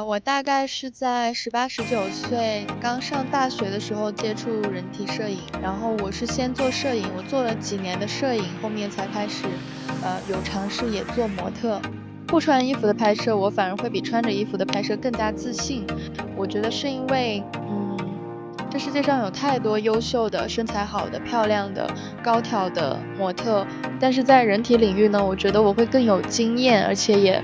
我大概是在18、19岁刚上大学的时候接触人体摄影，然后我是先做摄影，我做了几年的摄影，后面才开始，有尝试也做模特。不穿衣服的拍摄，我反而会比穿着衣服的拍摄更加自信。我觉得是因为，这世界上有太多优秀的、身材好的、漂亮的、高挑的模特，但是在人体领域呢，我觉得我会更有经验，而且也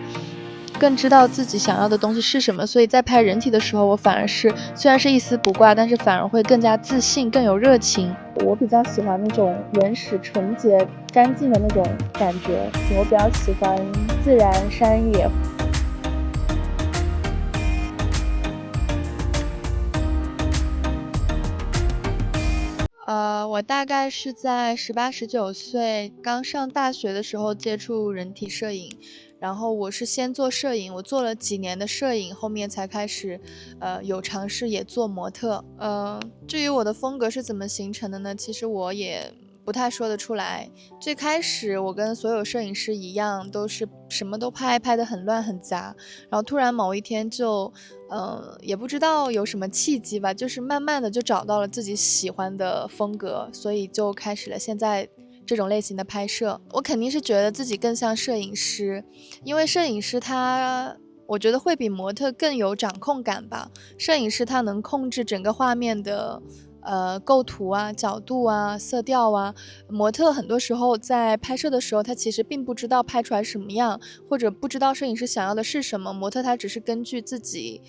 更知道自己想要的东西是什么，所以在拍人体的时候，我反而是虽然是一丝不挂，但是反而会更加自信，更有热情。我比较喜欢那种原始、纯洁、干净的那种感觉，我比较喜欢自然、山野。我大概是在18、19岁刚上大学的时候接触人体摄影，然后我是先做摄影，我做了几年的摄影，后面才开始，有尝试也做模特。至于我的风格是怎么形成的呢？其实我也不太说得出来。最开始我跟所有摄影师一样，都是什么都拍，拍得很乱很杂，然后突然某一天就也不知道有什么契机吧，就是慢慢的就找到了自己喜欢的风格，所以就开始了现在这种类型的拍摄。我肯定是觉得自己更像摄影师，因为摄影师我觉得会比模特更有掌控感吧。摄影师他能控制整个画面的构图啊、角度啊、色调啊。模特很多时候在拍摄的时候，他其实并不知道拍出来什么样，或者不知道摄影师想要的是什么。模特他只是根据自己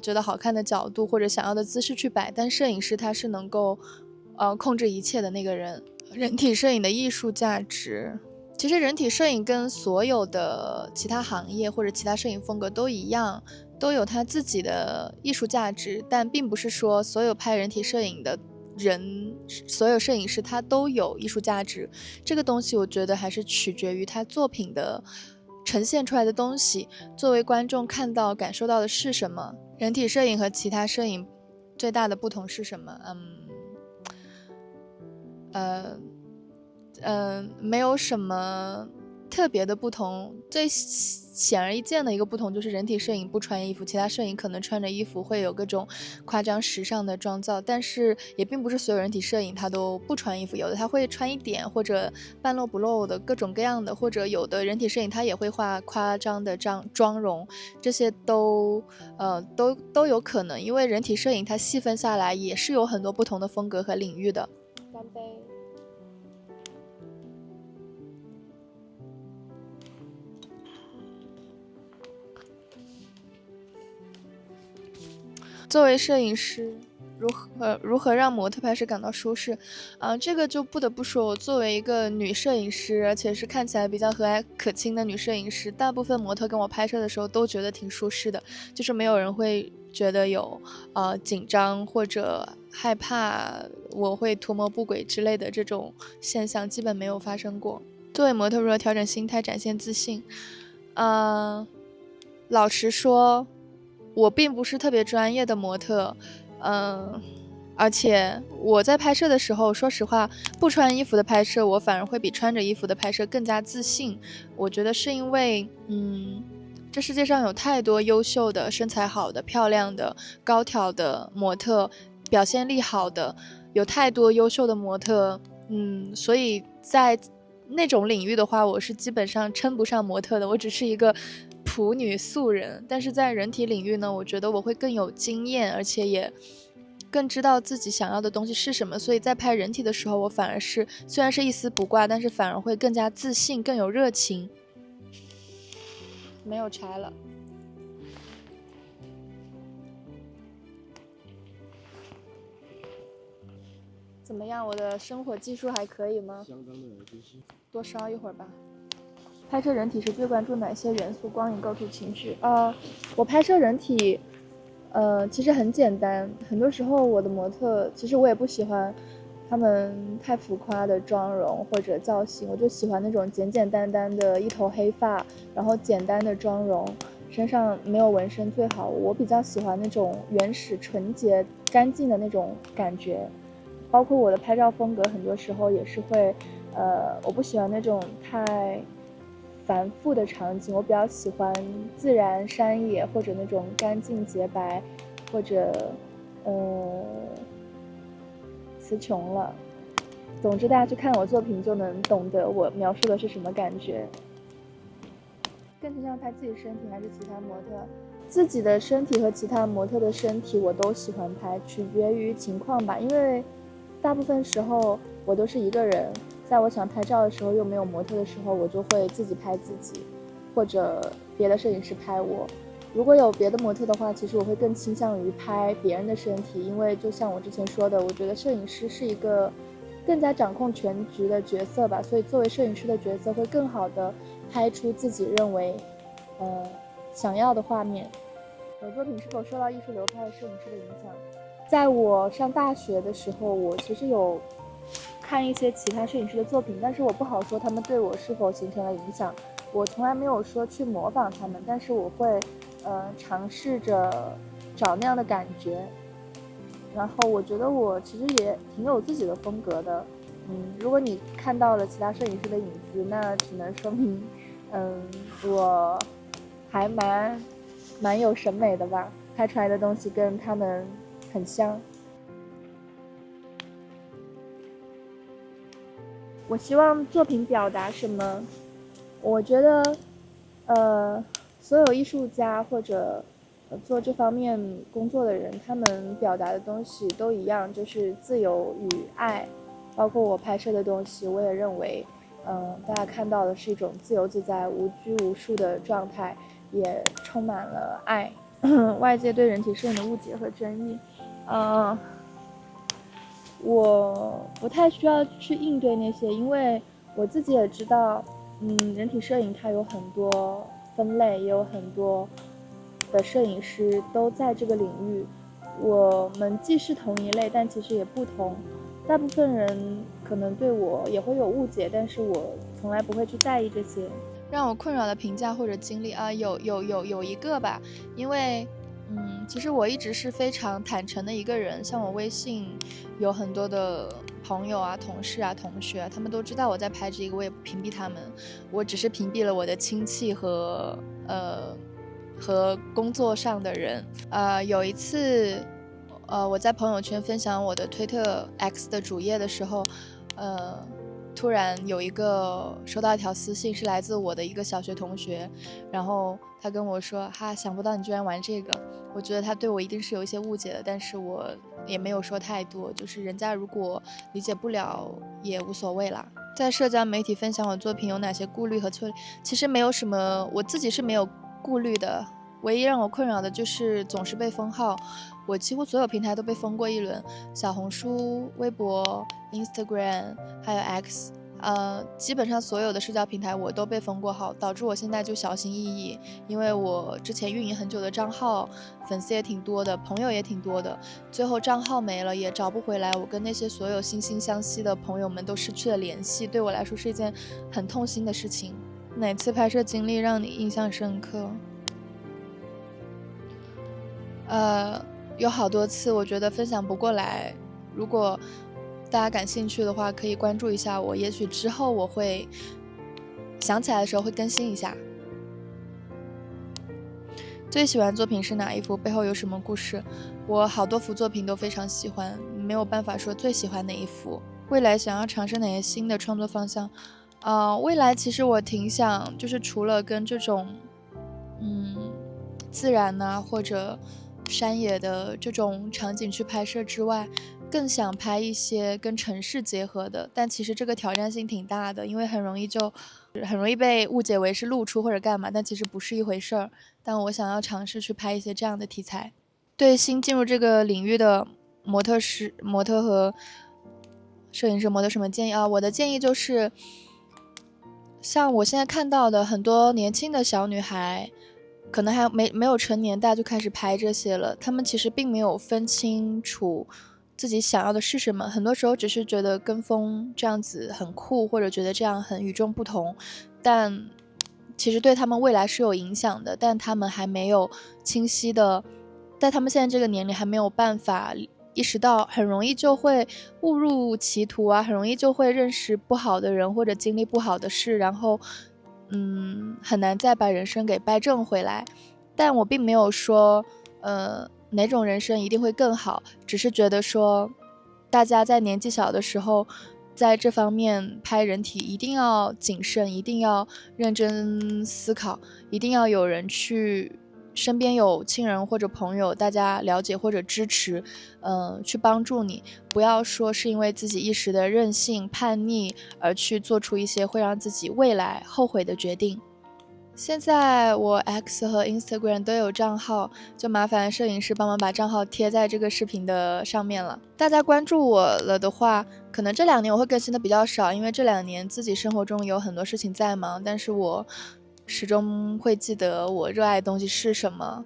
觉得好看的角度或者想要的姿势去摆，但摄影师他是能够控制一切的那个人。人体摄影的艺术价值。其实人体摄影跟所有的其他行业或者其他摄影风格都一样，都有它自己的艺术价值，但并不是说所有拍人体摄影的人，所有摄影师他都有艺术价值。这个东西我觉得还是取决于他作品的呈现出来的东西，作为观众看到感受到的是什么。人体摄影和其他摄影最大的不同是什么？没有什么特别的不同。最显而易见的一个不同就是人体摄影不穿衣服，其他摄影可能穿着衣服会有各种夸张时尚的妆造，但是也并不是所有人体摄影它都不穿衣服，有的它会穿一点，或者半露不露的各种各样的，或者有的人体摄影它也会画夸张的妆容，这些都有可能，因为人体摄影它细分下来也是有很多不同的风格和领域的。干杯。作为摄影师，如何让模特拍摄感到舒适？这个就不得不说，我作为一个女摄影师，而且是看起来比较和蔼可亲的女摄影师，大部分模特跟我拍摄的时候都觉得挺舒适的，就是没有人会觉得有紧张或者害怕我会图谋不轨之类的这种现象，基本没有发生过。作为模特，如何调整心态，展现自信？老实说，我并不是特别专业的模特，而且我在拍摄的时候，说实话，不穿衣服的拍摄，我反而会比穿着衣服的拍摄更加自信。我觉得是因为，这世界上有太多优秀的、身材好的、漂亮的、高挑的模特，表现力好的，有太多优秀的模特，所以在那种领域的话，我是基本上称不上模特的，我只是一个普女素人。但是在人体领域呢，我觉得我会更有经验，而且也更知道自己想要的东西是什么，所以在拍人体的时候，我反而是虽然是一丝不挂，但是反而会更加自信，更有热情。没有柴了。怎么样？我的生活技术还可以吗？相当的精细。多烧一会儿吧。拍摄人体是最关注哪些元素？光影、构图、情绪。我拍摄人体，其实很简单。很多时候我的模特，其实我也不喜欢他们太浮夸的妆容或者造型，我就喜欢那种简简单单的一头黑发，然后简单的妆容，身上没有纹身最好。我比较喜欢那种原始、纯洁、干净的那种感觉。包括我的拍照风格，很多时候也是会，我不喜欢那种太繁复的场景，我比较喜欢自然山野或者那种干净洁白，或者词穷了。总之大家去看我作品就能懂得我描述的是什么感觉。更倾向拍自己身体还是其他模特？自己的身体和其他模特的身体我都喜欢拍，取决于情况吧。因为大部分时候我都是一个人，在我想拍照的时候又没有模特的时候，我就会自己拍自己，或者别的摄影师拍我。如果有别的模特的话，其实我会更倾向于拍别人的身体，因为就像我之前说的，我觉得摄影师是一个更加掌控全局的角色吧，所以作为摄影师的角色会更好的拍出自己认为想要的画面。我的作品是否受到艺术流派摄影师的影响？在我上大学的时候，我其实有看一些其他摄影师的作品，但是我不好说他们对我是否形成了影响。我从来没有说去模仿他们，但是我会尝试着找那样的感觉。然后我觉得我其实也挺有自己的风格的。如果你看到了其他摄影师的影子，那只能说明我还蛮有审美的吧，拍出来的东西跟他们很像。我希望作品表达什么？我觉得所有艺术家或者做这方面工作的人，他们表达的东西都一样，就是自由与爱。包括我拍摄的东西，我也认为大家看到的是一种自由自在、无拘无束的状态，也充满了爱。外界对人体摄影的误解和争议，我不太需要去应对那些，因为我自己也知道，人体摄影它有很多分类，也有很多的摄影师都在这个领域。我们既是同一类，但其实也不同。大部分人可能对我也会有误解，但是我从来不会去在意这些。让我困扰的评价或者经历啊，有一个吧，因为其实我一直是非常坦诚的一个人，像我微信有很多的朋友啊、同事啊、同学啊，他们都知道我在拍这个，我也不屏蔽他们，我只是屏蔽了我的亲戚和工作上的人。有一次，我在朋友圈分享我的推特 X 的主页的时候，突然有一个收到一条私信，是来自我的一个小学同学，然后他跟我说，哈，想不到你居然玩这个。我觉得他对我一定是有一些误解的，但是我也没有说太多，就是人家如果理解不了也无所谓啦。在社交媒体分享我作品有哪些顾虑和策略？其实没有什么，我自己是没有顾虑的。唯一让我困扰的就是总是被封号，我几乎所有平台都被封过一轮，小红书、微博、Instagram 还有 X，基本上所有的社交平台我都被封过号，导致我现在就小心翼翼，因为我之前运营很久的账号，粉丝也挺多的，朋友也挺多的，最后账号没了也找不回来，我跟那些所有惺惺相惜的朋友们都失去了联系，对我来说是一件很痛心的事情。哪次拍摄经历让你印象深刻？有好多次，我觉得分享不过来。如果大家感兴趣的话，可以关注一下我，也许之后我会想起来的时候会更新一下。最喜欢作品是哪一幅？背后有什么故事？我好多幅作品都非常喜欢，没有办法说最喜欢哪一幅。未来想要尝试哪些新的创作方向？未来其实我挺想，就是除了跟这种自然啊或者山野的这种场景去拍摄之外，更想拍一些跟城市结合的，但其实这个挑战性挺大的，因为很容易被误解为是露出或者干嘛，但其实不是一回事儿。但我想要尝试去拍一些这样的题材。对新进入这个领域的模特和摄影师模特什么建议啊？我的建议就是，像我现在看到的很多年轻的小女孩，可能还没有成年，大家就开始拍这些了。他们其实并没有分清楚自己想要的是什么，很多时候只是觉得跟风这样子很酷，或者觉得这样很与众不同，但其实对他们未来是有影响的。但他们还没有清晰的，在他们现在这个年龄还没有办法意识到，很容易就会误入歧途啊，很容易就会认识不好的人或者经历不好的事，然后很难再把人生给掰正回来。但我并没有说哪种人生一定会更好，只是觉得说大家在年纪小的时候在这方面拍人体一定要谨慎，一定要认真思考，一定要有人去身边有亲人或者朋友，大家了解或者支持，去帮助你，不要说是因为自己一时的任性叛逆而去做出一些会让自己未来后悔的决定。现在我 X 和 Instagram 都有账号，就麻烦摄影师帮忙把账号贴在这个视频的上面了。大家关注我了的话，可能这2年我会更新的比较少，因为这2年自己生活中有很多事情在忙，但是我始终会记得我热爱的东西是什么，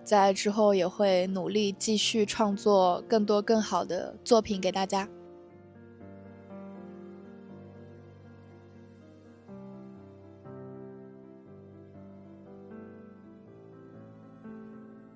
在之后也会努力继续创作更多更好的作品给大家。